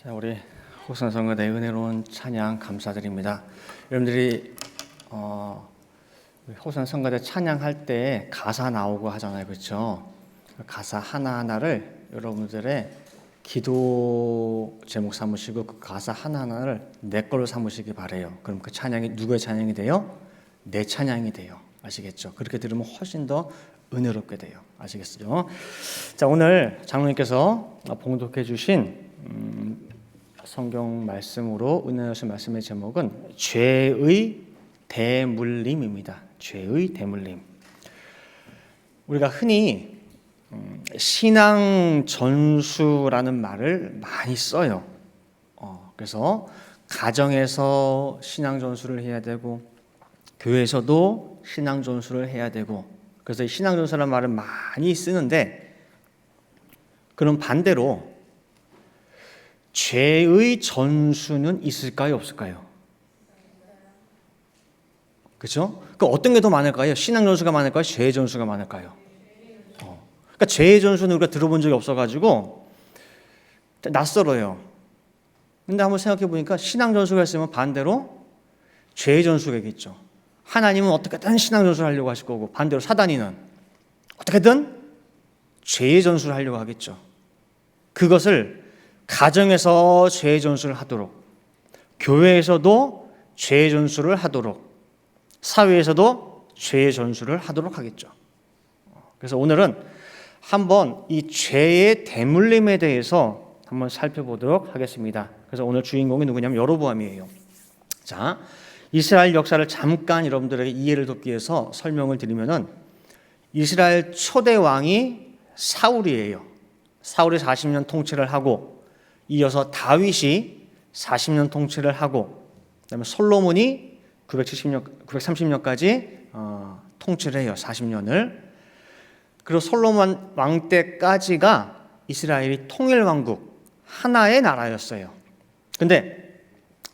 자, 우리 호선성가대 은혜로운 찬양 감사드립니다. 여러분들이 호선성가대 찬양할 때 가사 나오고 하잖아요, 그렇죠? 가사 하나하나를 여러분들의 기도 제목 삼으시고 그 가사 하나하나를 내 걸로 삼으시기 바래요. 그럼 그 찬양이 누구의 찬양이 돼요? 내 찬양이 돼요. 아시겠죠? 그렇게 들으면 훨씬 더 은혜롭게 돼요. 아시겠어요? 자, 오늘 장로님께서 봉독해 주신 성경 말씀으로 은혜하신 말씀의 제목은 죄의 대물림입니다. 죄의 대물림. 우리가 흔히 신앙 전수라는 말을 많이 써요. 그래서 가정에서 신앙 전수를 해야 되고 교회에서도 신앙 전수를 해야 되고 그래서 이 신앙 전수라는 말을 많이 쓰는데 그럼 반대로 죄의 전수는 있을까요, 없을까요? 그렇죠? 그 어떤 게 더 많을까요? 신앙 전수가 많을까요? 죄의 전수가 많을까요? 그러니까 죄의 전수는 우리가 들어본 적이 없어가지고 낯설어요. 근데 한번 생각해 보니까 신앙 전수가 있으면 반대로 죄의 전수가 있겠죠. 하나님은 어떻게든 신앙 전수를 하려고 하실 거고 반대로 사단이는 어떻게든 죄의 전수를 하려고 하겠죠. 그것을 가정에서 죄의 전수를 하도록, 교회에서도 죄의 전수를 하도록, 사회에서도 죄의 전수를 하도록 하겠죠. 그래서 오늘은 한번 이 죄의 대물림에 대해서 한번 살펴보도록 하겠습니다. 그래서 오늘 주인공이 누구냐면 여로보암이에요. 자, 이스라엘 역사를 잠깐 여러분들에게 이해를 돕기 위해서 설명을 드리면은 이스라엘 초대 왕이 사울이에요. 사울이 40년 통치를 하고 이어서 다윗이 40년 통치를 하고 그다음에 솔로몬이 930년까지 통치를 해요. 40년을. 그리고 솔로몬 왕 때까지가 이스라엘이 통일왕국 하나의 나라였어요. 근데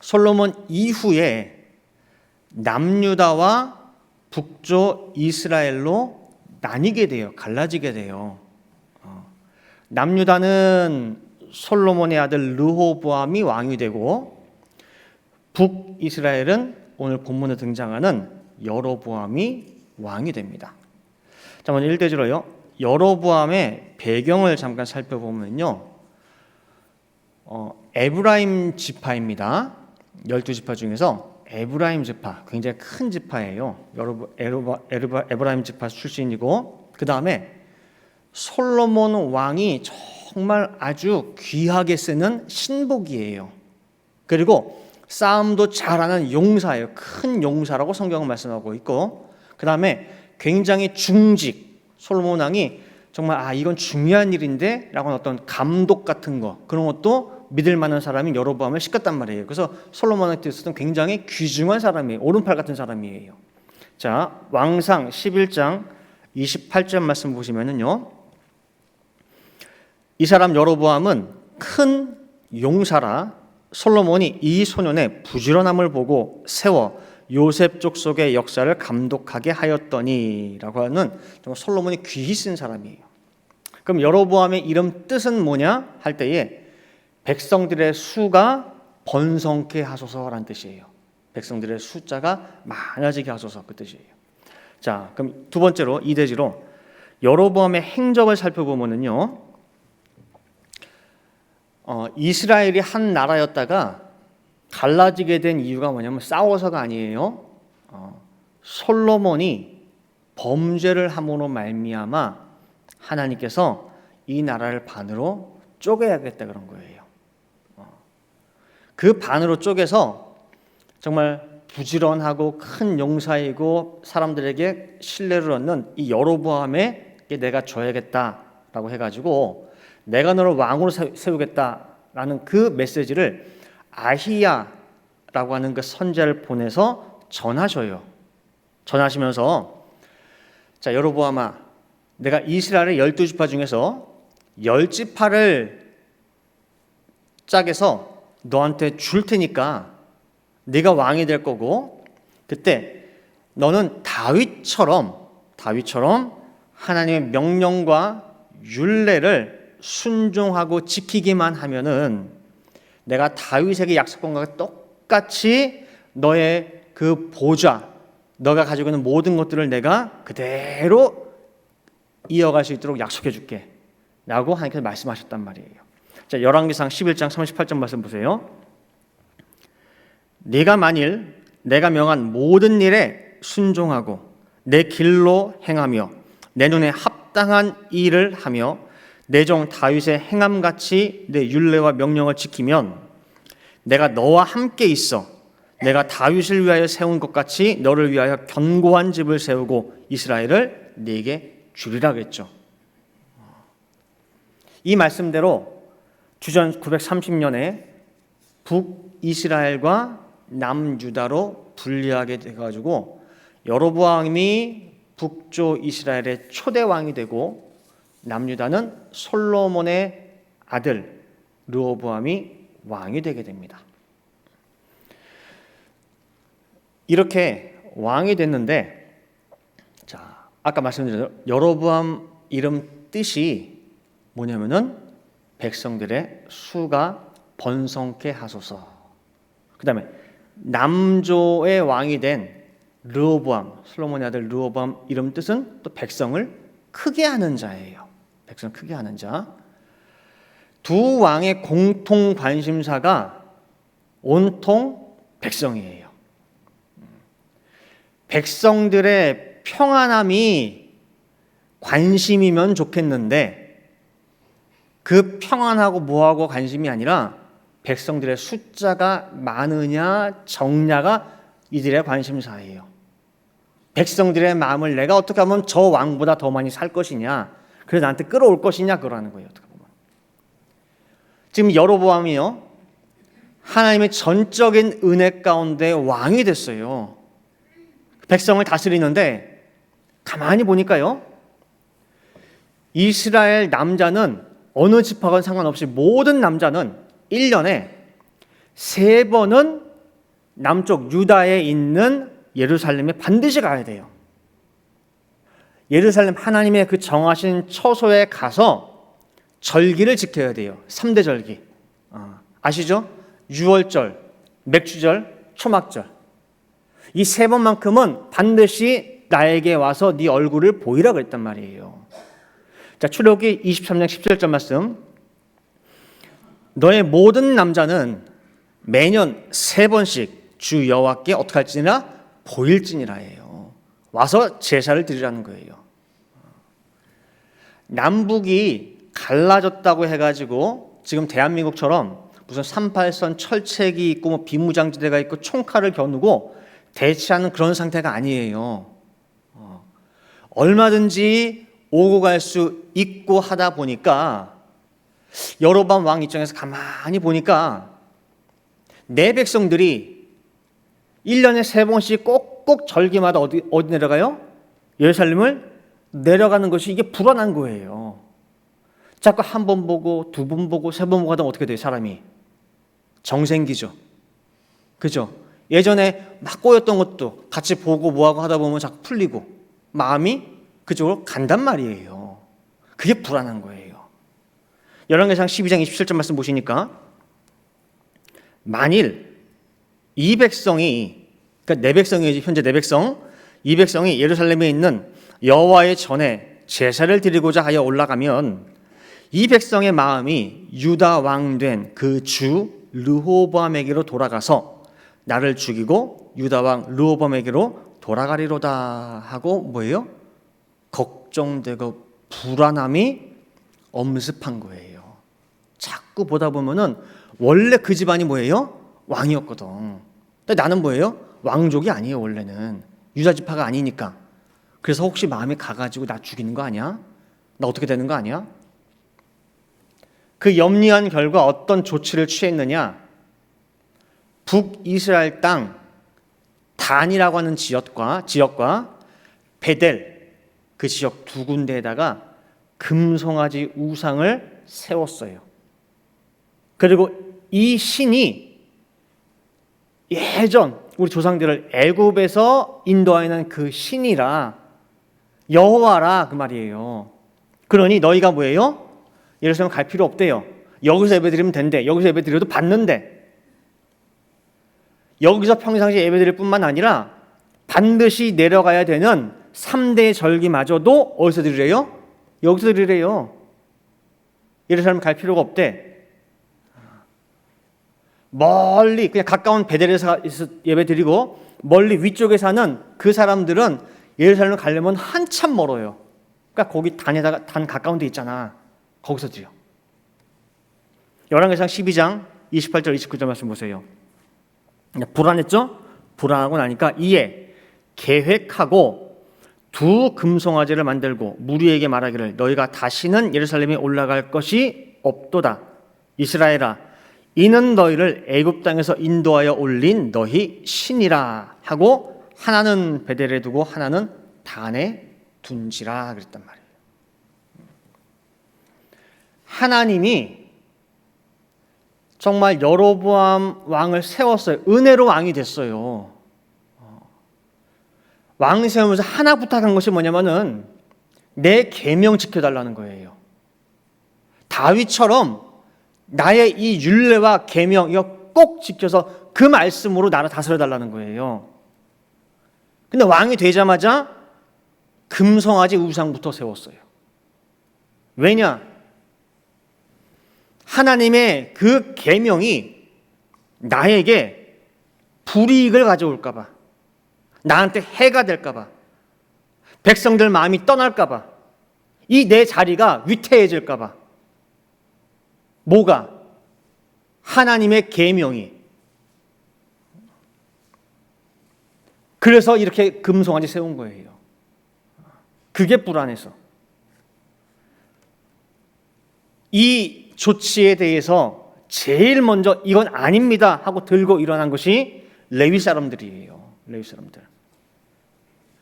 솔로몬 이후에 남유다와 북조 이스라엘로 나뉘게 돼요. 갈라지게 돼요. 남유다는 솔로몬의 아들 르호보암이 왕이 되고 북이스라엘은 오늘 본문에 등장하는 여로보암이 왕이 됩니다. 자, 먼저 1대지로요. 여로보암의 배경을 잠깐 살펴보면요. 에브라임 지파입니다. 12지파 중에서 에브라임 지파, 굉장히 큰 지파예요. 에브라임 지파 출신이고 그 다음에 솔로몬 왕이 정말 아주 귀하게 쓰는 신복이에요. 그리고 싸움도 잘하는 용사예요. 큰 용사라고 성경은 말씀하고 있고 그 다음에 굉장히 중직, 솔로몬 왕이 정말 이건 중요한 일인데 라고 하는 어떤 감독 같은 거 그런 것도 믿을 만한 사람이 여로보암을 시켰단 말이에요. 그래서 솔로몬한테 있었던 굉장히 귀중한 사람이에요. 오른팔 같은 사람이에요. 자, 왕상 11장 28절 말씀 보시면은요. 이 사람 여로보암은 큰 용사라 솔로몬이 이 소년의 부지런함을 보고 세워 요셉 족속의 역사를 감독하게 하였더니 라고 하는 정말 솔로몬이 귀히 쓴 사람이에요. 그럼 여로보암의 이름 뜻은 뭐냐 할 때에 백성들의 수가 번성케 하소서라는 뜻이에요. 백성들의 숫자가 많아지게 하소서 그 뜻이에요. 자, 그럼 두 번째로 이대지로 여로보암의 행적을 살펴보면은요. 이스라엘이 한 나라였다가 갈라지게 된 이유가 뭐냐면 싸워서가 아니에요. 솔로몬이 범죄를 함으로 말미암아 하나님께서 이 나라를 반으로 쪼개야겠다 그런 거예요. 그 반으로 쪼개서 정말 부지런하고 큰 용사이고 사람들에게 신뢰를 얻는 이 여로보암에게 내가 줘야겠다라고 해가지고 내가 너를 왕으로 세우겠다라는 그 메시지를 아히야라고 하는 그 선지자를 보내서 전하셔요. 전하시면서 자, 여로보암아, 내가 이스라엘의 12지파 중에서 10지파를 짝에서 너한테 줄 테니까 네가 왕이 될 거고 그때 너는 다윗처럼 하나님의 명령과 율례를 순종하고 지키기만 하면은 내가 다윗에게 약속한 것과 똑같이 너의 그 보좌, 너가 가지고 있는 모든 것들을 내가 그대로 이어갈 수 있도록 약속해 줄게 라고 하나님께서 말씀하셨단 말이에요. 자, 열왕기상 11장 38절 말씀 보세요. 네가 만일 내가 명한 모든 일에 순종하고 내 길로 행하며 내 눈에 합당한 일을 하며 내 종 다윗의 행함같이 내 율례와 명령을 지키면 내가 너와 함께 있어 내가 다윗을 위하여 세운 것 같이 너를 위하여 견고한 집을 세우고 이스라엘을 네게 주리라 그랬죠. 이 말씀대로 주전 930년에 북이스라엘과 남유다로 분리하게 돼가지고 여로보암이 북조 이스라엘의 초대 왕이 되고 남유다는 솔로몬의 아들 르호보암이 왕이 되게 됩니다. 이렇게 왕이 됐는데, 자, 아까 말씀드린 여로보암 이름 뜻이 뭐냐면은 백성들의 수가 번성케 하소서. 그 다음에 남조의 왕이 된 르호보암, 솔로몬의 아들 르호보암 이름 뜻은 또 백성을 크게 하는 자예요. 백성을 크게 하는 자. 두 왕의 공통 관심사가 온통 백성이에요. 백성들의 평안함이 관심이면 좋겠는데 그 평안하고 뭐하고 관심이 아니라 백성들의 숫자가 많으냐 적냐가 이들의 관심사예요. 백성들의 마음을 내가 어떻게 하면 저 왕보다 더 많이 살 것이냐, 그래서 나한테 끌어올 것이냐, 그러는 거예요. 어떻게 보면 지금 여로보암이요 하나님의 전적인 은혜 가운데 왕이 됐어요. 백성을 다스리는데 가만히 보니까요 이스라엘 남자는 어느 지파건 상관없이 모든 남자는 1년에 3번은 남쪽 유다에 있는 예루살렘에 반드시 가야 돼요. 예루살렘 하나님의 그 정하신 처소에 가서 절기를 지켜야 돼요. 3대 절기. 아시죠? 유월절, 맥주절, 초막절. 이 3번만큼은 반드시 나에게 와서 네 얼굴을 보이라 그랬단 말이에요. 자, 출애굽기 23장 17절 말씀. 너의 모든 남자는 매년 3번씩 주 여호와께 어떻게 할지니라 보일지니라예요. 와서 제사를 드리라는 거예요. 남북이 갈라졌다고 해가지고 지금 대한민국처럼 무슨 38선 철책이 있고 뭐 비무장지대가 있고 총칼을 겨누고 대치하는 그런 상태가 아니에요. 얼마든지 오고 갈 수 있고 하다 보니까 여로보암 왕 입장에서 가만히 보니까 내 백성들이 1년에 3번씩 꼭꼭 절기마다 어디 내려가요? 예루살렘을 내려가는 것이 이게 불안한 거예요. 자꾸 한 번 보고 2번 보고 3번 보고 하다 어떻게 돼요? 사람이 정생기죠. 그죠? 예전에 막 꼬였던 것도 같이 보고 뭐하고 하다 보면 자꾸 풀리고 마음이 그쪽으로 간단 말이에요. 그게 불안한 거예요. 열왕기상 12장 27절 말씀 보시니까 만일 이 백성이, 그러니까 내 백성이지, 현재 내 백성, 이 백성이 예루살렘에 있는 여호와의 전에 제사를 드리고자 하여 올라가면 이 백성의 마음이 유다 왕 된 그 주 르호보암에게로 돌아가서 나를 죽이고 유다 왕 르호보암에게로 돌아가리로다 하고 뭐예요? 걱정되고 불안함이 엄습한 거예요. 자꾸 보다 보면은 원래 그 집안이 뭐예요? 왕이었거든. 근데 나는 뭐예요? 왕족이 아니에요. 원래는 유다 지파가 아니니까. 그래서 혹시 마음이 가가지고 나 죽이는 거 아니야? 나 어떻게 되는 거 아니야? 그 염려한 결과 어떤 조치를 취했느냐? 북이스라엘 땅 단이라고 하는 지역과 베델 그 지역 2군데에다가 금송아지 우상을 세웠어요. 그리고 이 신이 예전 우리 조상들을 애굽에서 인도하는 그 신이라 여호와라 그 말이에요. 그러니 너희가 뭐예요? 예루살렘 갈 필요 없대요. 여기서 예배드리면 된대. 여기서 예배드려도 받는데. 여기서 평상시 예배드릴 뿐만 아니라 반드시 내려가야 되는 3대 절기마저도 어디서 드리래요? 여기서 드리래요. 예루살렘 갈 필요가 없대. 멀리 그냥 가까운 베델에서 예배드리고 멀리 위쪽에 사는 그 사람들은 예루살렘을 가려면 한참 멀어요. 그러니까 거기 단 가까운 데 있잖아. 거기서 드려. 열왕기상 12장 28절 29절 말씀 보세요. 불안했죠? 불안하고 나니까 이에 계획하고 두 금송아지를 만들고 무리에게 말하기를 너희가 다시는 예루살렘에 올라갈 것이 없도다. 이스라엘아, 이는 너희를 애굽 땅에서 인도하여 올린 너희 신이라 하고 하나는 베델에 두고 하나는 단에 둔지라 그랬단 말이에요. 하나님이 정말 여로보암 왕을 세웠어요. 은혜로 왕이 됐어요. 왕 세우면서 하나 부탁한 것이 뭐냐면은 내 계명 지켜달라는 거예요. 다윗처럼 나의 이 율례와 계명 이거 꼭 지켜서 그 말씀으로 나를 다스려달라는 거예요. 근데 왕이 되자마자 금송아지 우상부터 세웠어요. 왜냐? 하나님의 그 계명이 나에게 불이익을 가져올까 봐, 나한테 해가 될까 봐, 백성들 마음이 떠날까 봐, 이 내 자리가 위태해질까 봐. 뭐가? 하나님의 계명이. 그래서 이렇게 금송아지 세운 거예요. 그게 불안해서. 이 조치에 대해서 제일 먼저 이건 아닙니다 하고 들고 일어난 것이 레위 사람들이에요.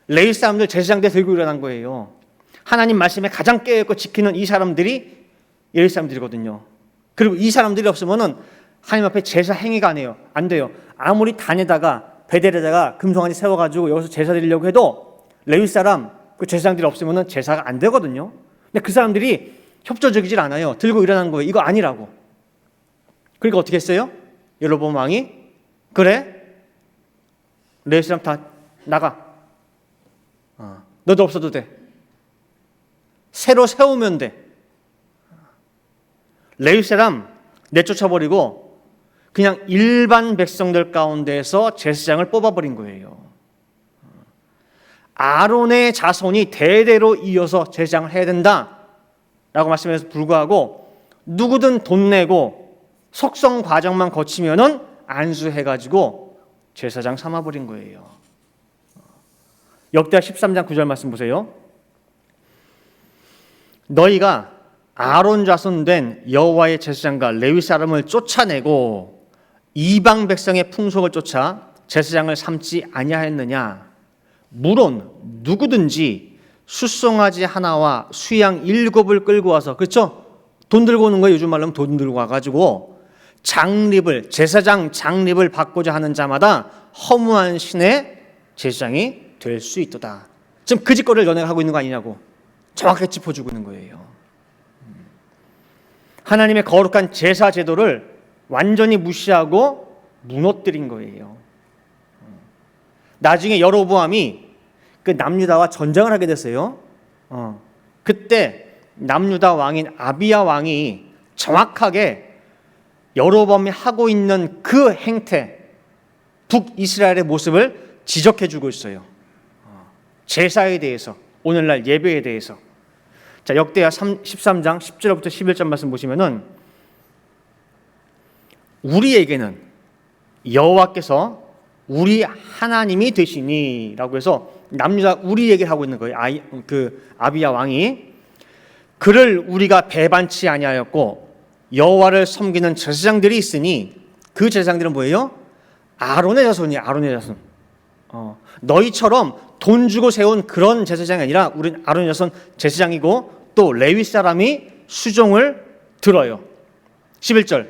레위 사람들 제사장들 들고 일어난 거예요. 하나님 말씀에 가장 깨어있고 지키는 이 사람들이 레위 사람들이거든요. 그리고 이 사람들이 없으면은 하나님 앞에 제사 행위가 안 돼요. 아무리 단에다가 베델에다가 금송아지 세워가지고 여기서 제사 드리려고 해도 레위 사람 그 제사장들이 없으면은 제사가 안 되거든요. 근데 그 사람들이 협조적이질 않아요. 들고 일어난 거예요. 이거 아니라고. 그러니까 어떻게 했어요? 여로보암 왕이 그래? 레위 사람 다 나가. 너도 없어도 돼. 새로 세우면 돼. 레위 사람 내쫓아버리고 그냥 일반 백성들 가운데에서 제사장을 뽑아버린 거예요. 아론의 자손이 대대로 이어서 제사장을 해야 된다라고 말씀해서 불구하고 누구든 돈 내고 속성 과정만 거치면은 안수해가지고 제사장 삼아버린 거예요. 역대하 13장 9절 말씀 보세요. 너희가 아론 자손 된 여호와의 제사장과 레위 사람을 쫓아내고 이방 백성의 풍속을 쫓아 제사장을 삼지 아니하였느냐? 물론 누구든지 숫송아지 하나와 수양 7을 끌고 와서, 그렇죠? 돈 들고 오는 거예요. 요즘 말로 하면 돈 들고 와가지고 제사장 장립을 받고자 하는 자마다 허무한 신의 제사장이 될 수 있도다. 지금 그 짓거리를 너네가 하고 있는 거 아니냐고 정확하게 짚어주고 있는 거예요. 하나님의 거룩한 제사 제도를 완전히 무시하고 무너뜨린 거예요. 나중에 여로보암이 그 남유다와 전쟁을 하게 됐어요. 그때 남유다 왕인 아비야 왕이 정확하게 여로보암이 하고 있는 그 행태, 북이스라엘의 모습을 지적해주고 있어요. 제사에 대해서, 오늘날 예배에 대해서. 자, 역대하 13장 10절부터 11절 말씀 보시면은 우리에게는 여호와께서 우리 하나님이 되시니라고 해서 남유다 우리 얘기를 하고 있는 거예요. 아비야 왕이 그를 우리가 배반치 아니하였고 여호와를 섬기는 제사장들이 있으니 그 제사장들은 뭐예요? 아론의 자손이에요. 아론의 자손. 너희처럼 돈 주고 세운 그런 제사장이 아니라 우린 아론의 자손 제사장이고 또 레위 사람이 수종을 들어요. 11절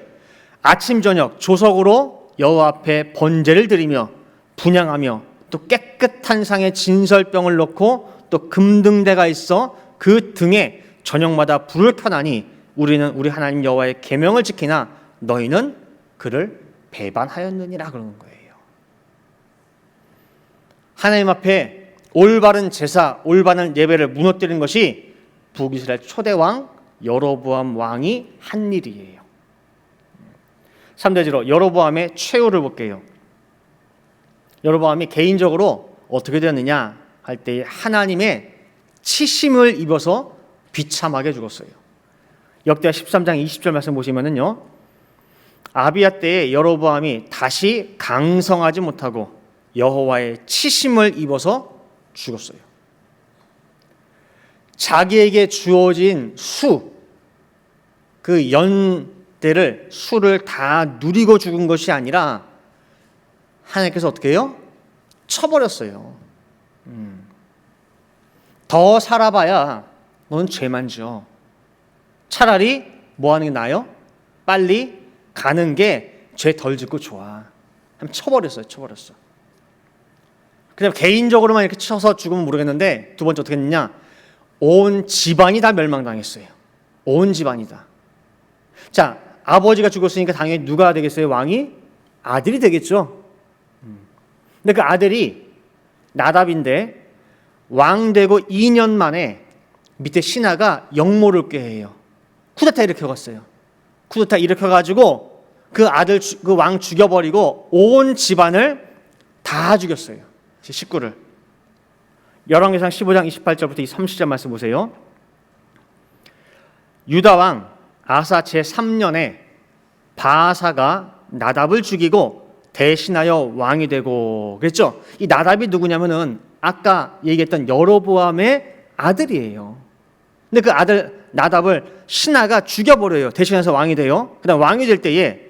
아침 저녁 조석으로 여호와 앞에 번제를 드리며 분향하며 또 깨끗한 상에 진설병을 넣고 또 금등대가 있어 그 등에 저녁마다 불을 켜나니 우리는 우리 하나님 여호와의 계명을 지키나 너희는 그를 배반하였느니라 그러는 거예요. 하나님 앞에 올바른 제사, 올바른 예배를 무너뜨리는 것이 북이스라엘 초대왕 여로보암 왕이 한 일이에요. 3대지로 여로보암의 최후를 볼게요. 여로보암이 개인적으로 어떻게 되었느냐 할 때 하나님의 치심을 입어서 비참하게 죽었어요. 역대하 13장 20절 말씀 보시면은요, 아비야 때에 여로보암이 다시 강성하지 못하고 여호와의 치심을 입어서 죽었어요. 자기에게 주어진 그 연대를 수를 다 누리고 죽은 것이 아니라 하나님께서 어떻게 해요? 쳐버렸어요. 더 살아봐야 넌 죄만 져. 차라리 뭐 하는 게 나아요? 빨리 가는 게 죄 덜 짓고 좋아. 한번 쳐버렸어요. 그냥 개인적으로만 이렇게 쳐서 죽으면 모르겠는데 두 번째 어떻게 했느냐? 온 집안이 다 멸망당했어요. 온 집안이 다. 자, 아버지가 죽었으니까 당연히 누가 되겠어요? 왕이? 아들이 되겠죠. 근데 그 아들이 나답인데 왕 되고 2년 만에 밑에 신하가 역모를 꾀해요. 쿠데타 일으켜갔어요. 쿠데타 일으켜가지고 그 아들, 그 왕 죽여버리고 온 집안을 다 죽였어요. 식구를. 열왕기상 15장 28절부터 30절 말씀 보세요. 유다 왕 아사 제3년에 바아사가 나답을 죽이고 대신하여 왕이 되고 그랬죠. 이 나답이 누구냐면은 아까 얘기했던 여로보암의 아들이에요. 근데 그 아들 나답을 신하가 죽여버려요. 대신해서 왕이 돼요. 그다음 왕이 될 때에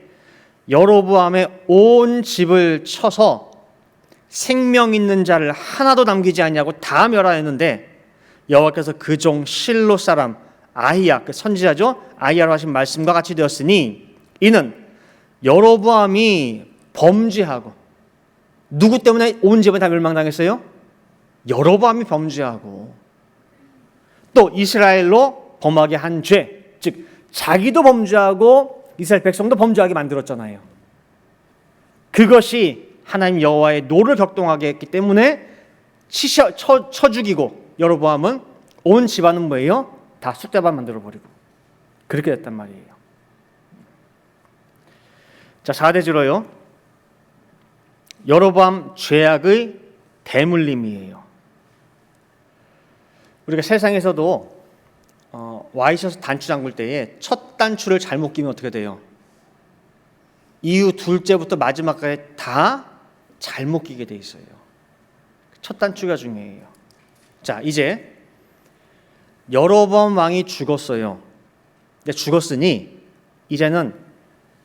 여로보암의 온 집을 쳐서 생명 있는 자를 하나도 남기지 않냐고 다 멸하였는데 여호와께서 그 종 실로 사람 아히야, 그 선지자죠, 아히야로 하신 말씀과 같이 되었으니 이는 여로보암이 범죄하고 누구 때문에 온 집을 다 멸망당했어요? 여로보암이 범죄하고 또 이스라엘로 범하게 한 죄, 즉 자기도 범죄하고 이스라엘 백성도 범죄하게 만들었잖아요. 그것이 하나님 여호와의 노를 격동하게 했기 때문에 쳐 죽이고 여로보암은 온 집안은 뭐예요? 다 쑥대밭 만들어버리고 그렇게 됐단 말이에요. 자, 4대지로요. 여로보암 죄악의 대물림이에요. 우리가 세상에서도 와이셔츠 단추 잠글 때에 첫 단추를 잘못 끼면 어떻게 돼요? 이후 둘째부터 마지막까지 다 잘못 끼게 돼 있어요. 첫 단추가 중요해요. 자, 이제 여로보암 왕이 죽었어요. 근데 죽었으니 이제는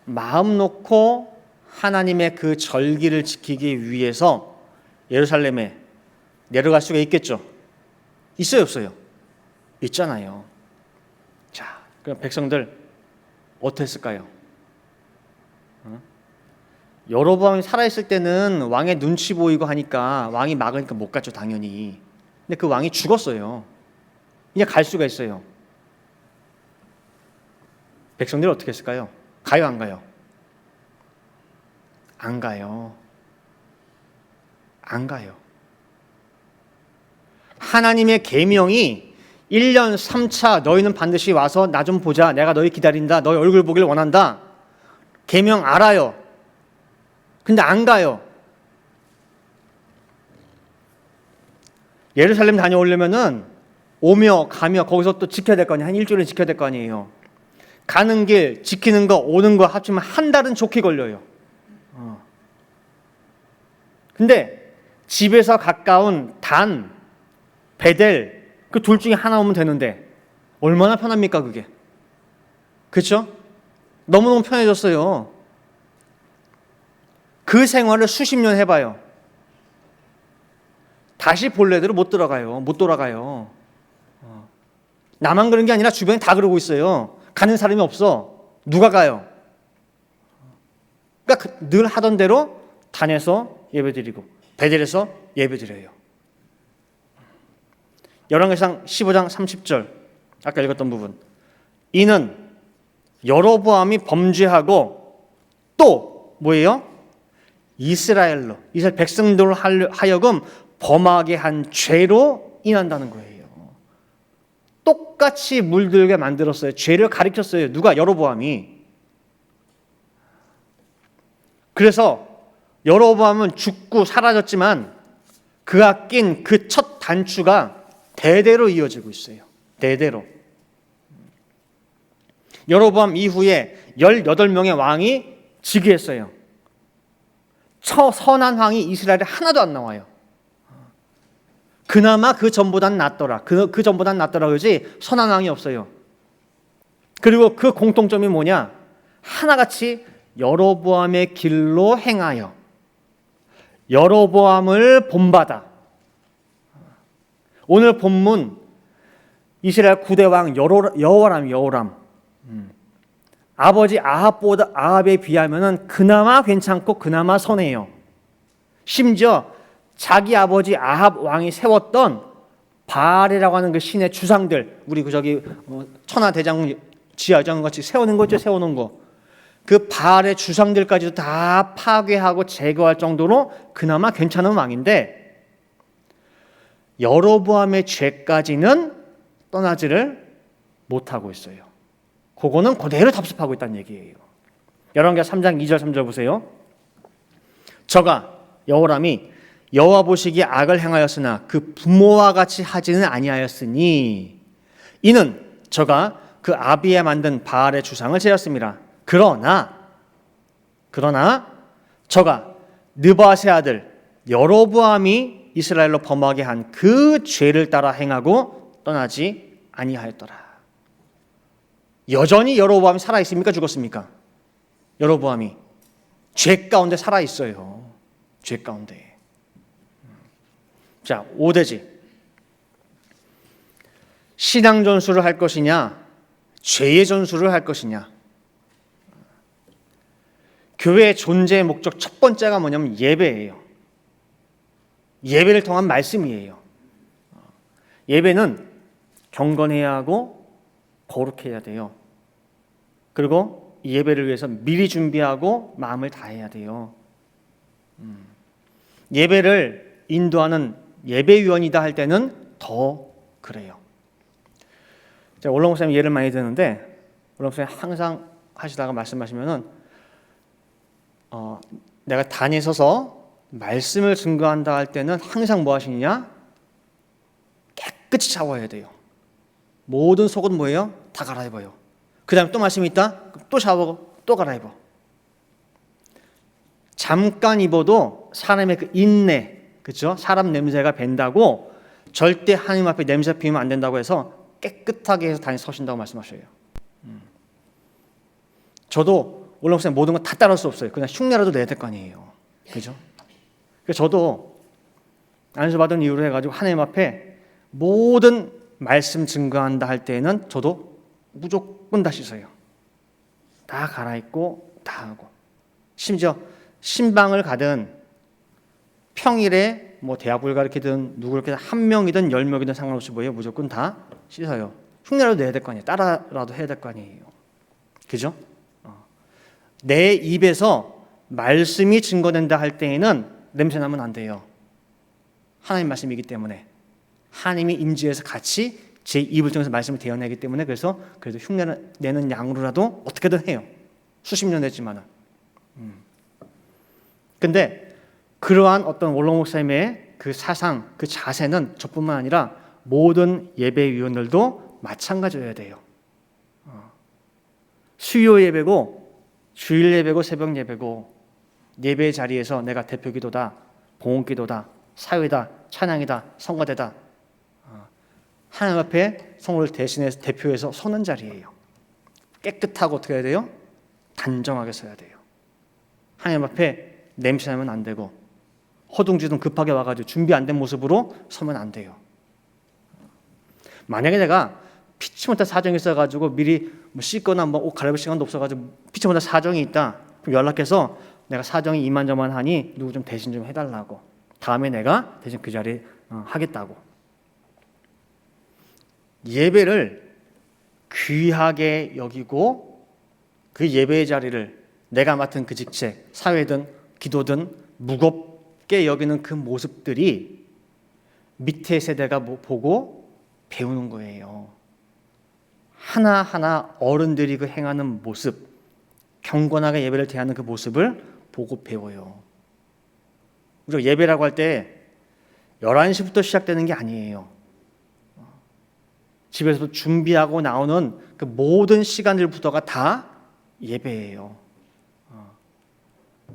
마음 놓고 하나님의 그 절기를 지키기 위해서 예루살렘에 내려갈 수가 있겠죠? 있어요, 없어요? 있잖아요. 자, 그럼 백성들 어땠을까요? 여로보암이 살아있을 때는 왕의 눈치 보이고 하니까 왕이 막으니까 못 갔죠, 당연히. 근데 그 왕이 죽었어요. 이제 갈 수가 있어요. 백성들이 어떻게 했을까요? 가요, 안 가요? 안 가요. 안 가요. 하나님의 계명이 1년 3차 너희는 반드시 와서 나 좀 보자. 내가 너희 기다린다. 너희 얼굴 보길 원한다. 계명 알아요. 근데 안 가요. 예루살렘 다녀오려면은 오며 가며 거기서 또 지켜야 될 거 아니에요. 한 일주일은 지켜야 될 거 아니에요. 가는 길, 지키는 거, 오는 거 합치면 한 달은 좋게 걸려요. 근데 집에서 가까운 단, 베델 그 둘 중에 하나 오면 되는데 얼마나 편합니까 그게? 그렇죠? 너무너무 편해졌어요. 그 생활을 수십 년 해봐요. 다시 본래대로 못 돌아가요. 나만 그런 게 아니라 주변에 다 그러고 있어요. 가는 사람이 없어. 누가 가요? 그러니까 늘 하던 대로 단에서 예배드리고 베델에서 예배드려요. 열왕기상 15장 30절 아까 읽었던 부분. 이는 여로보암이 범죄하고 또 뭐예요? 이스라엘 백성들을 하여금 범하게 한 죄로 인한다는 거예요. 똑같이 물들게 만들었어요. 죄를 가리켰어요. 누가? 여로보암이. 그래서 여로보암은 죽고 사라졌지만 그가 낀 그 첫 단추가 대대로 이어지고 있어요. 대대로. 여로보암 이후에 18명의 왕이 즉위했어요. 선한 왕이 이스라엘에 하나도 안 나와요. 그나마 그 전보단 낫더라. 그 전보단 낫더라 그러지 선한 왕이 없어요. 그리고 그 공통점이 뭐냐? 하나같이 여로보암의 길로 행하여 여로보암을 본받아. 오늘 본문 이스라엘 9대 왕 여호람. 아버지 아합에 비하면은 그나마 괜찮고 그나마 선해요. 심지어 자기 아버지 아합 왕이 세웠던 바알이라고 하는 그 신의 주상들, 우리 천하대장 지하장 같이 세우는 거죠, 세우는 거. 그 바알의 주상들까지도 다 파괴하고 제거할 정도로 그나마 괜찮은 왕인데 여로보암의 죄까지는 떠나지를 못하고 있어요. 그거는 그대로 답습하고 있다는 얘기예요. 열왕기하 3장 2절 3절 보세요. 저가 여호람이 여호와 보시기에 악을 행하였으나 그 부모와 같이 하지는 아니하였으니 이는 저가 그 아비에 만든 바알의 주상을 제었습니다. 그러나 저가 느바세 아들 여로보암이 이스라엘로 범하게 한 그 죄를 따라 행하고 떠나지 아니하였더라. 여전히 여로보암이 살아 있습니까? 죽었습니까? 여로보암이 죄 가운데 살아 있어요. 죄 가운데. 자, 5대지. 신앙 전수를 할 것이냐, 죄의 전수를 할 것이냐. 교회의 존재의 목적 첫 번째가 뭐냐면 예배예요. 예배를 통한 말씀이에요. 예배는 경건해야 하고 거룩해야 돼요. 그리고 예배를 위해서 미리 준비하고 마음을 다해야 돼요. 예배를 인도하는 예배위원이다 할 때는 더 그래요. 제가 올롱 목사님 예를 많이 드는데 올롱 목사님 항상 하시다가 말씀하시면은 내가 단에 서서 말씀을 증거한다 할 때는 항상 뭐 하시느냐? 깨끗이 샤워해야 돼요. 모든 속은 뭐예요? 다 갈아입어요. 그 다음에 또 말씀이 있다? 또 샤워하고 또 갈아입어. 잠깐 입어도 사람의 그 인내, 그렇죠? 사람 냄새가 밴다고 절대 하나님 앞에 냄새 피우면 안 된다고 해서 깨끗하게 해서 단에 서신다고 말씀하셔요. 저도 올롱 목사님 모든 거 다 따를 수 없어요. 그냥 흉내라도 내야 될 거 아니에요. 그죠? 그래서 저도 안수받은 이유로 해가지고 하나님 앞에 모든 말씀 증거한다 할 때에는 저도 무조건 다 씻어요. 다 갈아입고 다 하고. 심지어 신방을 가든 평일에 뭐 대학을 가르치든 누구를 가르치든 한 명이든 10명이든 상관없이 뭐예요? 무조건 다 씻어요. 흉내라도 내야 될 거 아니에요. 따라라도 해야 될 거 아니에요. 그죠? 내 입에서 말씀이 증거된다 할 때에는 냄새 나면 안 돼요. 하나님 말씀이기 때문에 하나님이 임재해서 같이 제 입을 통해서 말씀을 대어내기 때문에 그래서 그래도 흉내 내는 양으로라도 어떻게든 해요. 수십 년 됐지만은. 근데 그러한 어떤 올롱 목사님의 그 사상, 그 자세는 저뿐만 아니라 모든 예배위원들도 마찬가지여야 돼요. 수요 예배고 주일 예배고 새벽 예배고 예배 자리에서 내가 대표기도다, 봉헌기도다, 사회다, 찬양이다, 성가대다 하나님 앞에 성도를 대신해서 대표해서 서는 자리예요. 깨끗하고 어떻게 해야 돼요? 단정하게 서야 돼요. 하나님 앞에 냄새나면 안 되고 허둥지둥 급하게 와가지고 준비 안 된 모습으로 서면 안 돼요. 만약에 내가 피치 못할 사정이 있어가지고 미리 뭐 씻거나 뭐 옷 갈아입을 시간도 없어가지고 피치 못할 사정이 있다. 그럼 연락해서 내가 사정이 이만저만하니 누구 좀 대신 좀 해달라고. 다음에 내가 대신 그 자리에 하겠다고. 예배를 귀하게 여기고 그 예배의 자리를 내가 맡은 그 직책, 사회든 기도든 무겁게 여기는 그 모습들이 밑에 세대가 보고 배우는 거예요. 하나하나 어른들이 그 행하는 모습, 경건하게 예배를 대하는 그 모습을 보고 배워요. 우리가 예배라고 할 때 11시부터 시작되는 게 아니에요. 집에서 준비하고 나오는 그 모든 시간들부터가 다 예배예요.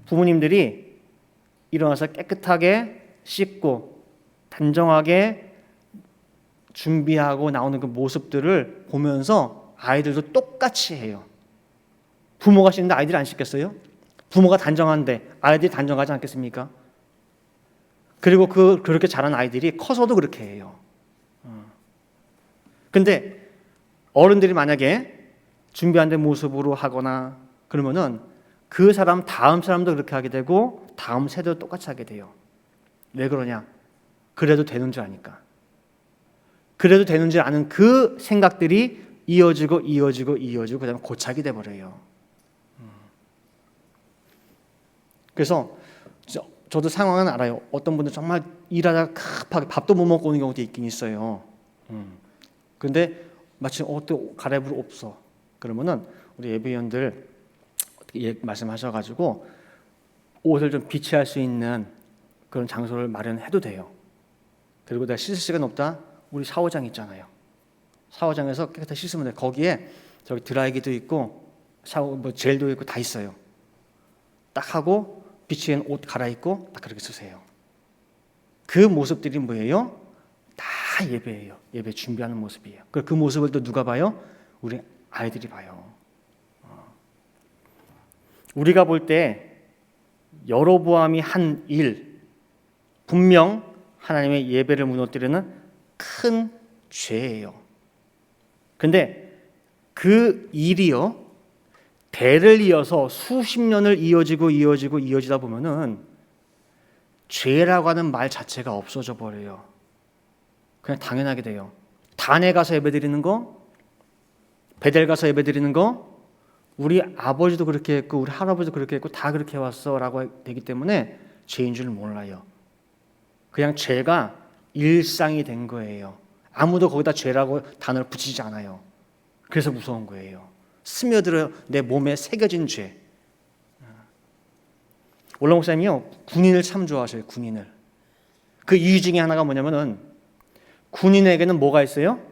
부모님들이 일어나서 깨끗하게 씻고 단정하게 준비하고 나오는 그 모습들을 보면서 아이들도 똑같이 해요. 부모가 씻는데 아이들이 안 씻겠어요? 부모가 단정한데 아이들이 단정하지 않겠습니까? 그리고 그렇게 자란 아이들이 커서도 그렇게 해요. 근데 어른들이 만약에 준비한 데 모습으로 하거나 그러면은 그 사람 다음 사람도 그렇게 하게 되고 다음 세대도 똑같이 하게 돼요. 왜 그러냐? 그래도 되는 줄 아니까. 그래도 되는 줄 아는 그 생각들이 이어지고 그다음에 고착이 돼 버려요. 그래서 저도 상황은 알아요. 어떤 분들 정말 일하다가 급하게 밥도 못 먹고 오는 경우도 있긴 있어요. 근데 마침 또 갈아입을 없어. 그러면은 우리 예배위원들 어떻게 말씀하셔가지고 옷을 좀 비치할 수 있는 그런 장소를 마련해도 돼요. 그리고 내가 씻을 시간 없다. 우리 샤워장 있잖아요. 샤워장에서 깨끗하게 씻으면 돼. 거기에 저기 드라이기도 있고 샤워 젤도 있고 다 있어요. 딱 하고 비치한 옷 갈아입고 딱 그렇게 쓰세요. 그 모습들이 뭐예요? 다 예배예요. 예배 준비하는 모습이에요. 그 모습을 또 누가 봐요? 우리 아이들이 봐요. 우리가 볼 때 여로보암이 한 일, 분명 하나님의 예배를 무너뜨리는 큰 죄예요. 근데 그 일이요, 대를 이어서 수십 년을 이어지다 보면은 죄라고 하는 말 자체가 없어져 버려요. 그냥 당연하게 돼요. 단에 가서 예배드리는 거, 베델 가서 예배드리는 거, 우리 아버지도 그렇게 했고 우리 할아버지도 그렇게 했고 다 그렇게 해왔어라고 되기 때문에 죄인 줄 몰라요. 그냥 죄가 일상이 된 거예요. 아무도 거기다 죄라고 단어를 붙이지 않아요. 그래서 무서운 거예요. 스며들어 내 몸에 새겨진 죄. 올라 목사님이요, 군인을 참 좋아하셔요. 군인을. 그 이유 중에 하나가 뭐냐면은 군인에게는 뭐가 있어요?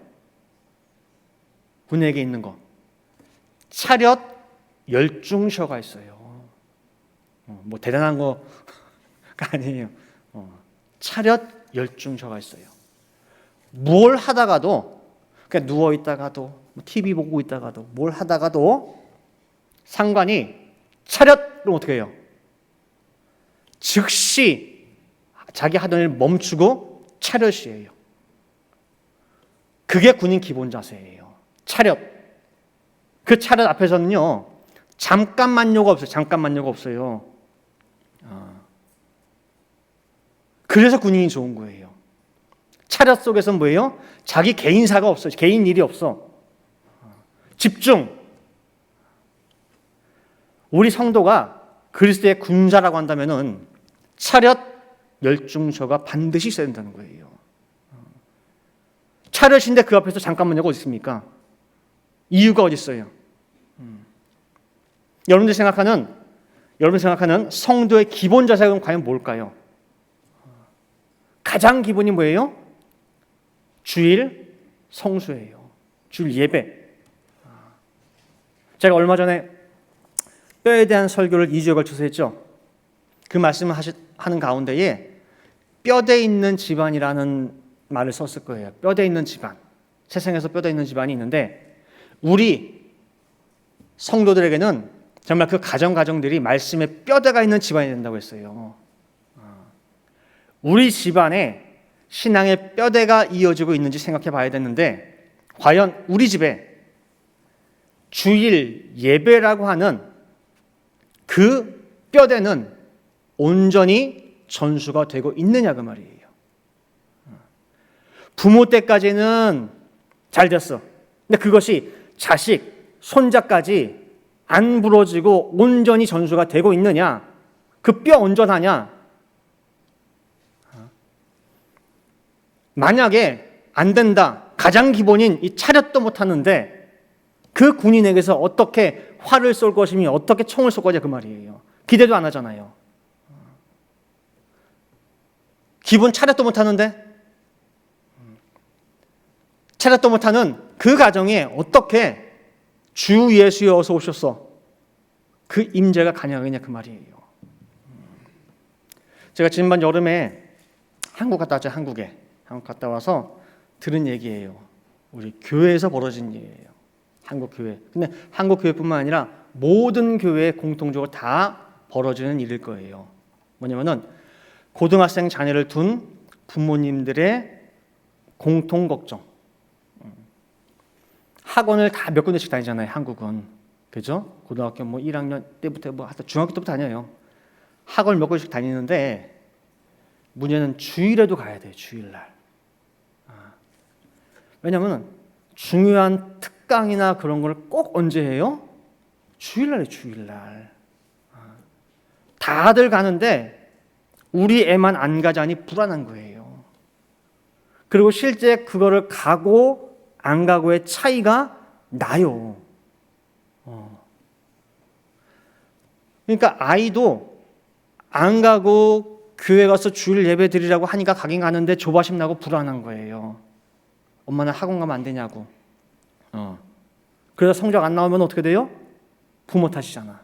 군에게 있는 거. 차렷 열중셔가 있어요. 뭐 대단한 거가 아니에요. 차렷 열중셔가 있어요. 뭘 하다가도, 그러니까 누워 있다가도, TV 보고 있다가도, 뭘 하다가도 상관이 차렷 그럼 어떻게 해요? 즉시 자기 하던 일 멈추고 차렷이에요. 그게 군인 기본 자세예요. 차렷. 그 차렷 앞에서는요, 잠깐만요가 없어요. 잠깐만요가 없어요. 그래서 군인이 좋은 거예요. 차렷 속에서는 뭐예요? 자기 개인사가 없어요. 개인 일이 없어. 집중. 우리 성도가 그리스도의 군사라고 한다면은 차렷 열중셔가 반드시 있어야 된다는 거예요. 차렷인데 그 앞에서 잠깐만요가 어디 있습니까? 이유가 어디 있어요? 여러분들이 생각하는 성도의 기본 자세는 과연 뭘까요? 가장 기본이 뭐예요? 주일 성수예요. 주일 예배. 제가 얼마 전에 뼈에 대한 설교를 2주에 걸쳐서 했죠. 그 말씀을 하는 가운데에 뼈대 있는 집안이라는 말을 썼을 거예요. 뼈대 있는 집안. 세상에서 뼈대 있는 집안이 있는데 우리 성도들에게는 정말 그 가정들이 말씀에 뼈대가 있는 집안이 된다고 했어요. 우리 집안에 신앙의 뼈대가 이어지고 있는지 생각해 봐야 되는데 과연 우리 집에 주일 예배라고 하는 그 뼈대는 온전히 전수가 되고 있느냐 그 말이에요. 부모 때까지는 잘 됐어. 근데 그것이 자식, 손자까지 안 부러지고 온전히 전수가 되고 있느냐? 그 뼈 온전하냐? 만약에 안 된다. 가장 기본인 이 차렷도 못하는데 그 군인에게서 어떻게 활을 쏠 것이며 어떻게 총을 쏠 거냐 그 말이에요. 기대도 안 하잖아요. 기본 차렷도 못하는데 차렷도 못하는 그 가정에 어떻게 주 예수여 어서 오셨어 그 임재가 가능하겠냐 그 말이에요. 제가 지난번 여름에 한국 갔다 왔죠. 한국 갔다 와서 들은 얘기예요. 우리 교회에서 벌어진 일이에요. 한국 교회. 근데 한국 교회뿐만 아니라 모든 교회에 공통적으로 다 벌어지는 일일 거예요. 뭐냐면은 고등학생 자녀를 둔 부모님들의 공통 걱정. 학원을 다 몇 군데씩 다니잖아요. 한국은. 그죠? 고등학교 뭐 1학년 때부터 뭐 하여튼 중학교 때부터 다녀요. 학원을 몇 군데씩 다니는데 문제는 주일에도 가야 돼요. 주일날. 왜냐하면 중요한 특강이나 그런 걸 꼭 언제 해요? 주일날에 주일날. 다들 가는데 우리 애만 안 가자니 불안한 거예요. 그리고 실제 그거를 가고 안 가고의 차이가 나요. 그러니까 아이도 안 가고 교회 가서 주일 예배 드리라고 하니까 가긴 가는데 조바심 나고 불안한 거예요. 엄마는 학원 가면 안 되냐고. 그래서 성적 안 나오면 어떻게 돼요? 부모 탓이잖아.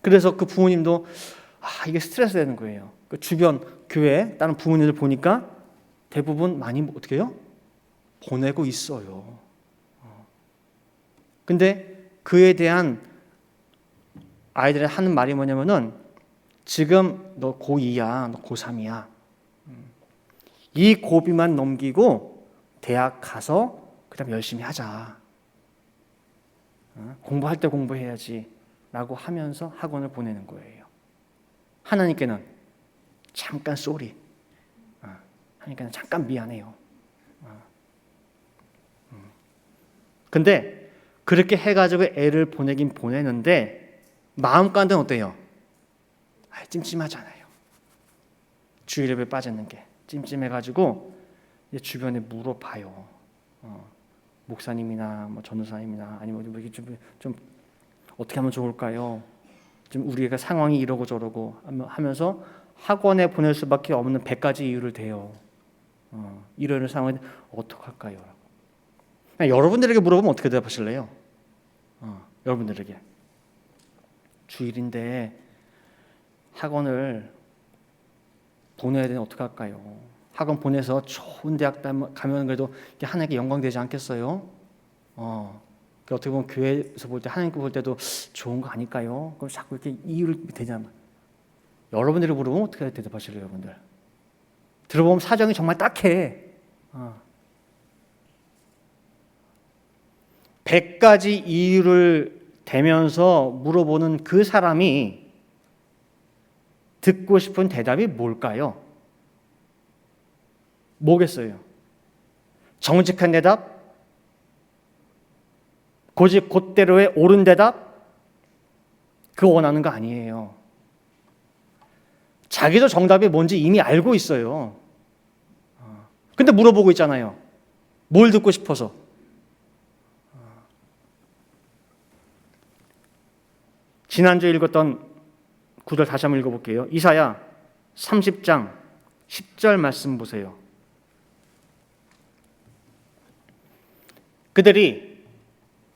그래서 그 부모님도 이게 스트레스 되는 거예요. 그 주변 교회 다른 부모님들 보니까 대부분 많이 어떻게 해요? 보내고 있어요. 근데 그에 대한 아이들이 하는 말이 뭐냐면은 지금 너 고2야, 너 고3이야. 이 고비만 넘기고 대학 가서 그다음 열심히 하자. 공부할 때 공부해야지 라고 하면서 학원을 보내는 거예요. 하나님께는 잠깐 쏘리. 하나님께는 잠깐 미안해요. 근데 그렇게 해가지고 애를 보내긴 보내는데 마음가는 어때요? 찜찜하잖아요. 주일 예배 빠지는 게 찜찜해가지고 주변에 물어봐요. 목사님이나 뭐 전도사님이나 아니면 뭐 좀 어떻게 하면 좋을까요? 지금 우리 애가 상황이 이러고 저러고 하면서 학원에 보낼 수밖에 없는 100가지 이유를 대요. 이런 상황에 어떡할까요? 여러분들에게 물어보면 어떻게 대답하실래요? 여러분들에게 주일인데 학원을 보내야 되면 어떡할까요? 학원 보내서 좋은 대학 가면 그래도 하나님께 영광 되지 않겠어요? 어떻게 보면 교회에서 볼 때 하나님께 볼 때도 좋은 거 아닐까요? 그럼 자꾸 이렇게 이유를 대잖아. 여러분들이 물어보면 어떻게 대답하실래요, 여러분들? 들어보면 사정이 정말 딱해. 100가지 이유를 대면서 물어보는 그 사람이 듣고 싶은 대답이 뭘까요? 뭐겠어요? 정직한 대답? 고집 곧대로의 옳은 대답? 그거 원하는 거 아니에요. 자기도 정답이 뭔지 이미 알고 있어요. 근데 물어보고 있잖아요. 뭘 듣고 싶어서. 지난주에 읽었던 구절 다시 한번 읽어볼게요. 이사야 30장 10절 말씀 보세요. 그들이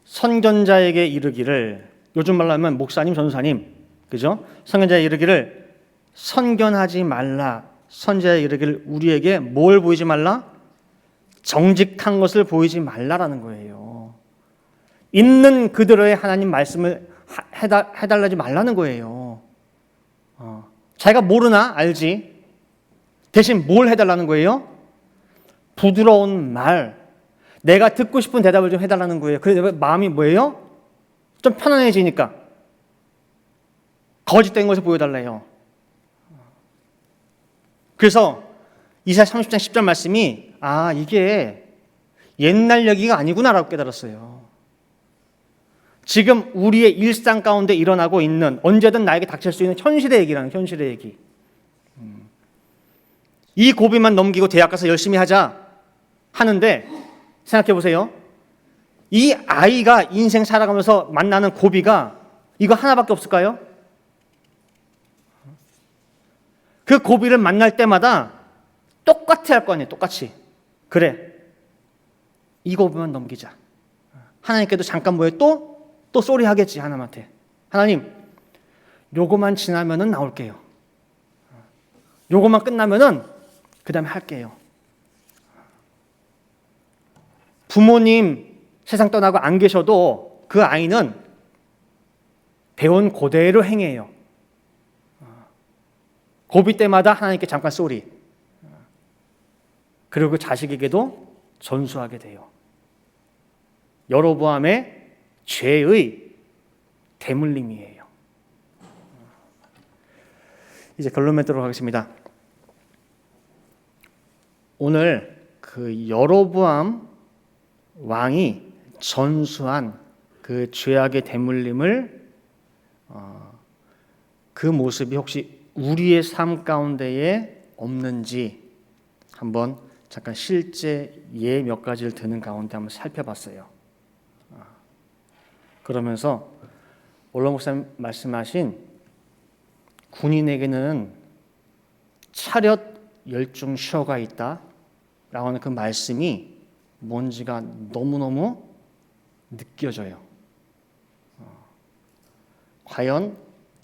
선견자에게 이르기를, 요즘 말로 하면 목사님, 전도사님, 그죠? 선견자에게 이르기를 선견하지 말라. 선지자에게 이르기를 우리에게 뭘 보이지 말라? 정직한 것을 보이지 말라라는 거예요. 있는 그대로의 하나님 말씀을 해달라지 말라는 거예요. 자기가 모르나 알지. 대신 뭘 해달라는 거예요? 부드러운 말, 내가 듣고 싶은 대답을 좀 해달라는 거예요. 그래서 마음이 뭐예요? 좀 편안해지니까 거짓된 것을 보여달래요. 그래서 이사야 30장 10절 말씀이 이게 옛날 얘기가 아니구나라고 깨달았어요. 지금 우리의 일상 가운데 일어나고 있는 언제든 나에게 닥칠 수 있는 현실의 얘기라는 현실의 얘기. 이 고비만 넘기고 대학 가서 열심히 하자 하는데 생각해 보세요. 이 아이가 인생 살아가면서 만나는 고비가 이거 하나밖에 없을까요? 그 고비를 만날 때마다 똑같이 할 거 아니에요. 똑같이. 그래. 이 고비만 넘기자. 하나님께도 잠깐 뭐예요? 또 쏘리 하겠지 하나님한테. 하나님, 요거만 지나면은 나올게요. 요거만 끝나면은 그 다음에 할게요. 부모님 세상 떠나고 안 계셔도 그 아이는 배운 그대로 행해요. 고비 때마다 하나님께 잠깐 쏘리. 그리고 그 자식에게도 전수하게 돼요. 여로보암의 죄의 대물림이에요. 이제 결론 맺도록 하겠습니다. 오늘 그 여로보암 왕이 전수한 그 죄악의 대물림을 그 모습이 혹시 우리의 삶 가운데에 없는지 한번 잠깐 실제 예 몇 가지를 드는 가운데 한번 살펴봤어요. 그러면서 올라 목사님 말씀하신 군인에게는 차렷 열중 쉬어가 있다라고 하는 그 말씀이 뭔지가 너무너무 느껴져요. 과연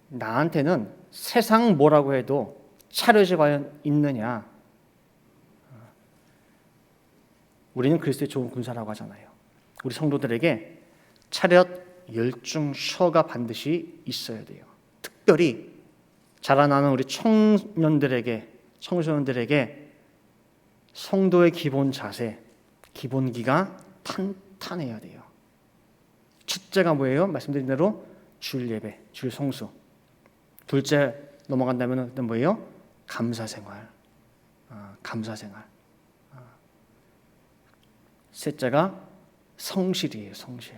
나한테는 세상 뭐라고 해도 차렷이 과연 있느냐? 우리는 그리스도의 좋은 군사라고 하잖아요. 우리 성도들에게 차렷 열중 쉬어가 반드시 있어야 돼요. 특별히 자라나는 우리 청년들에게, 청소년들에게 성도의 기본 자세, 기본기가 탄탄해야 돼요. 첫째가 뭐예요? 말씀드린 대로 주일 예배, 주일 성수. 둘째 넘어간다면 뭐예요? 감사생활. 감사생활. 셋째가 성실이에요. 성실.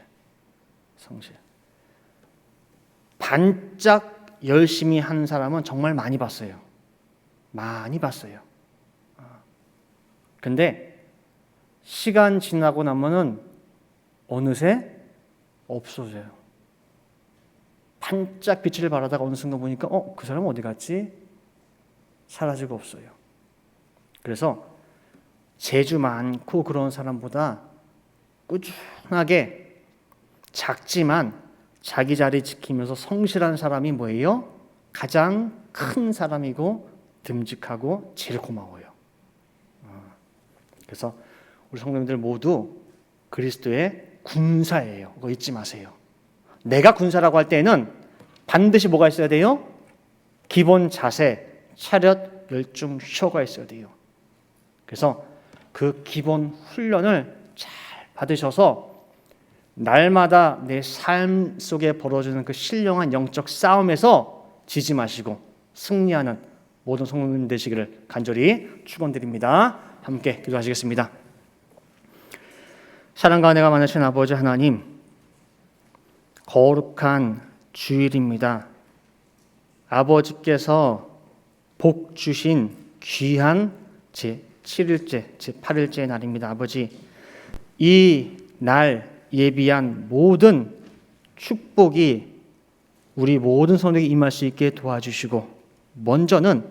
반짝 열심히 하는 사람은 정말 많이 봤어요. 많이 봤어요. 근데 시간 지나고 나면은 어느새 없어져요. 반짝 빛을 발하다가 어느 순간 보니까 그 사람 어디 갔지? 사라지고 없어요. 그래서 재주 많고 그런 사람보다 꾸준하게 작지만 자기 자리 지키면서 성실한 사람이 뭐예요? 가장 큰 사람이고 듬직하고 제일 고마워요. 그래서 우리 성도님들 모두 그리스도의 군사예요. 그거 잊지 마세요. 내가 군사라고 할 때는 반드시 뭐가 있어야 돼요? 기본 자세, 차렷, 열중, 쉬어가 있어야 돼요. 그래서 그 기본 훈련을 잘 받으셔서 날마다 내 삶 속에 벌어지는 그 신령한 영적 싸움에서 지지 마시고 승리하는 모든 성도님 되시기를 간절히 축원드립니다. 함께 기도하시겠습니다. 사랑과 은혜가 많으신 아버지 하나님, 거룩한 주일입니다. 아버지께서 복 주신 귀한 제7일째, 제8일째의 날입니다. 아버지, 이 날 예비한 모든 축복이 우리 모든 성도에게 임할 수 있게 도와주시고, 먼저는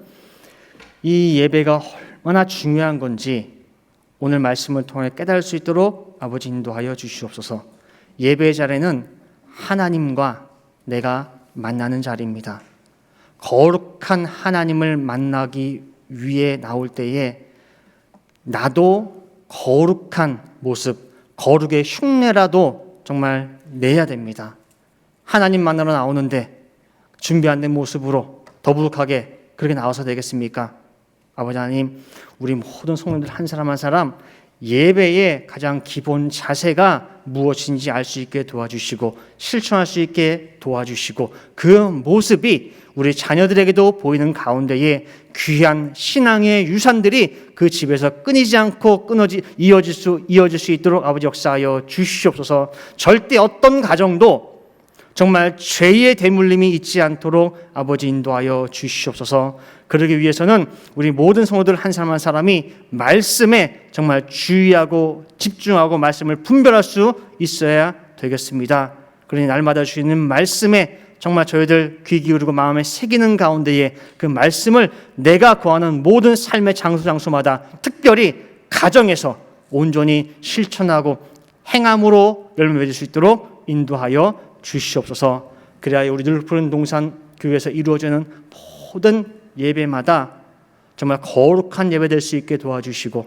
이 예배가 얼마나 중요한 건지 오늘 말씀을 통해 깨달을 수 있도록 아버지 인도하여 주시옵소서. 예배의 자리는 하나님과 내가 만나는 자리입니다. 거룩한 하나님을 만나기 위해 나올 때에 나도 거룩한 모습, 거룩의 흉내라도 정말 내야 됩니다. 하나님 만나러 나오는데 준비 안 된 모습으로 더부룩하게 그렇게 나와서 되겠습니까? 아버지 하나님, 우리 모든 성도들 한 사람 한 사람 예배의 가장 기본 자세가 무엇인지 알 수 있게 도와주시고 실천할 수 있게 도와주시고 그 모습이 우리 자녀들에게도 보이는 가운데에 귀한 신앙의 유산들이 그 집에서 끊이지 않고 이어질 수 있도록 아버지 역사하여 주시옵소서. 절대 어떤 가정도 정말 죄의 대물림이 있지 않도록 아버지 인도하여 주시옵소서. 그러기 위해서는 우리 모든 성도들 한 사람 한 사람이 말씀에 정말 주의하고 집중하고 말씀을 분별할 수 있어야 되겠습니다. 그러니 날마다 주시는 말씀에 정말 저희들 귀 기울이고 마음에 새기는 가운데에 그 말씀을 내가 거하는 모든 삶의 장소마다 특별히 가정에서 온전히 실천하고 행함으로 열매 맺을 수 있도록 인도하여 주시옵소서. 그래야 우리 늘 푸른 동산 교회에서 이루어지는 모든 예배마다 정말 거룩한 예배 될 수 있게 도와주시고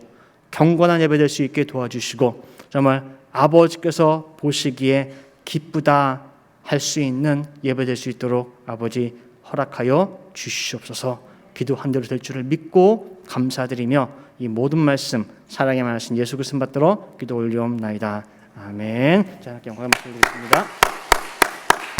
경건한 예배 될 수 있게 도와주시고 정말 아버지께서 보시기에 기쁘다 할 수 있는 예배 될 수 있도록 아버지 허락하여 주시옵소서. 기도한 대로 될 줄을 믿고 감사드리며 이 모든 말씀 사랑의 말씀 예수 그리스도 받들어 기도 올리옵나이다. 아멘. 자, 영광을 드리겠습니다.